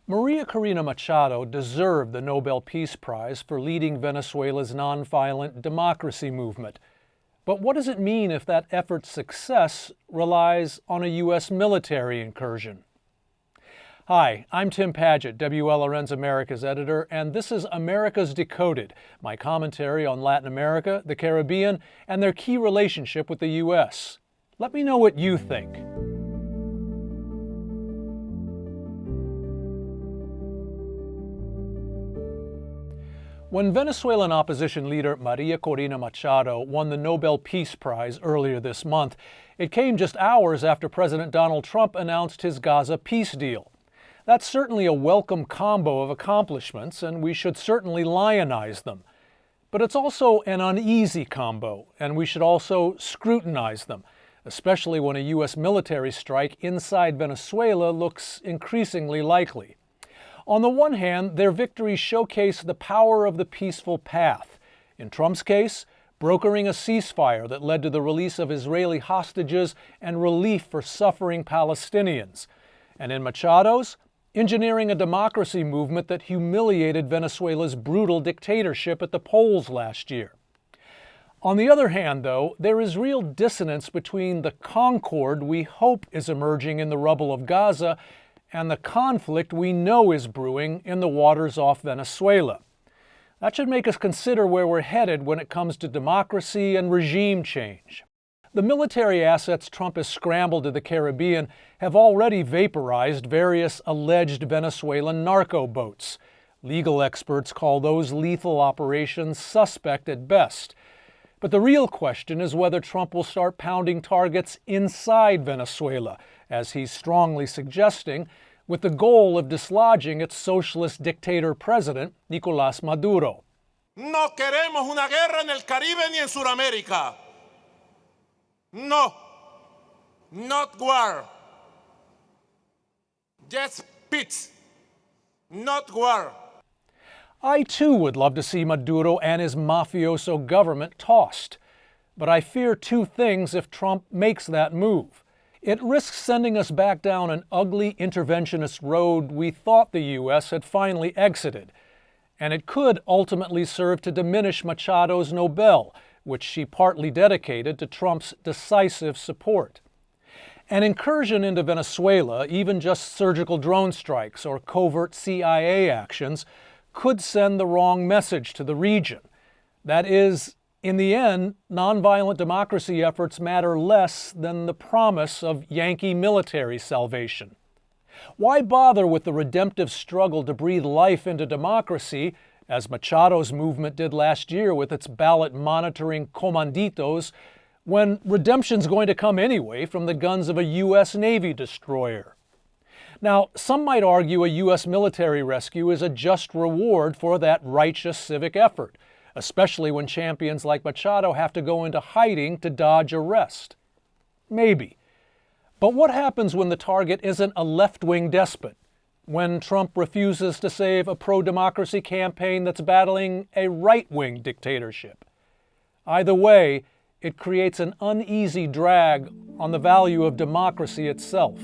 María Corina Machado deserved the Nobel Peace Prize for leading Venezuela's nonviolent democracy movement. But what does it mean if that effort's success relies on a U.S. military incursion? Hi, I'm Tim Padgett, WLRN's Americas editor, and this is America's Decoded, my commentary on Latin America, the Caribbean, and their key relationship with the U.S. Let me know what you think. When Venezuelan opposition leader María Corina Machado won the Nobel Peace Prize earlier this month, it came just hours after President Donald Trump announced his Gaza peace deal. That's certainly a welcome combo of accomplishments, and we should certainly lionize them. But it's also an uneasy combo, and we should also scrutinize them, especially when a U.S. military strike inside Venezuela looks increasingly likely. On the one hand, their victories showcase the power of the peaceful path. In Trump's case, brokering a ceasefire that led to the release of Israeli hostages and relief for suffering Palestinians. And in Machado's, engineering a democracy movement that humiliated Venezuela's brutal dictatorship at the polls last year. On the other hand, though, there is real dissonance between the concord we hope is emerging in the rubble of Gaza and the conflict we know is brewing in the waters off Venezuela. That should make us consider where we're headed when it comes to democracy and regime change. The military assets Trump has scrambled to the Caribbean have already vaporized various alleged Venezuelan narco boats. Legal experts call those lethal operations suspect at best. But the real question is whether Trump will start pounding targets inside Venezuela, as he's strongly suggesting, with the goal of dislodging its socialist dictator president, Nicolás Maduro. No queremos una guerra en el Caribe ni en Sudamérica. No, not war. Just peace, not war. I too would love to see Maduro and his mafioso government tossed. But I fear two things if Trump makes that move. It risks sending us back down an ugly interventionist road we thought the U.S. had finally exited. And it could ultimately serve to diminish Machado's Nobel, which she partly dedicated to Trump's decisive support. An incursion into Venezuela, even just surgical drone strikes or covert CIA actions, could send the wrong message to the region. That is, in the end, nonviolent democracy efforts matter less than the promise of Yankee military salvation. Why bother with the redemptive struggle to breathe life into democracy, as Machado's movement did last year with its ballot monitoring comanditos, when redemption's going to come anyway from the guns of a U.S. Navy destroyer? Now, some might argue a U.S. military rescue is a just reward for that righteous civic effort, especially when champions like Machado have to go into hiding to dodge arrest. Maybe. But what happens when the target isn't a left-wing despot? When Trump refuses to save a pro-democracy campaign that's battling a right-wing dictatorship? Either way, it creates an uneasy drag on the value of democracy itself.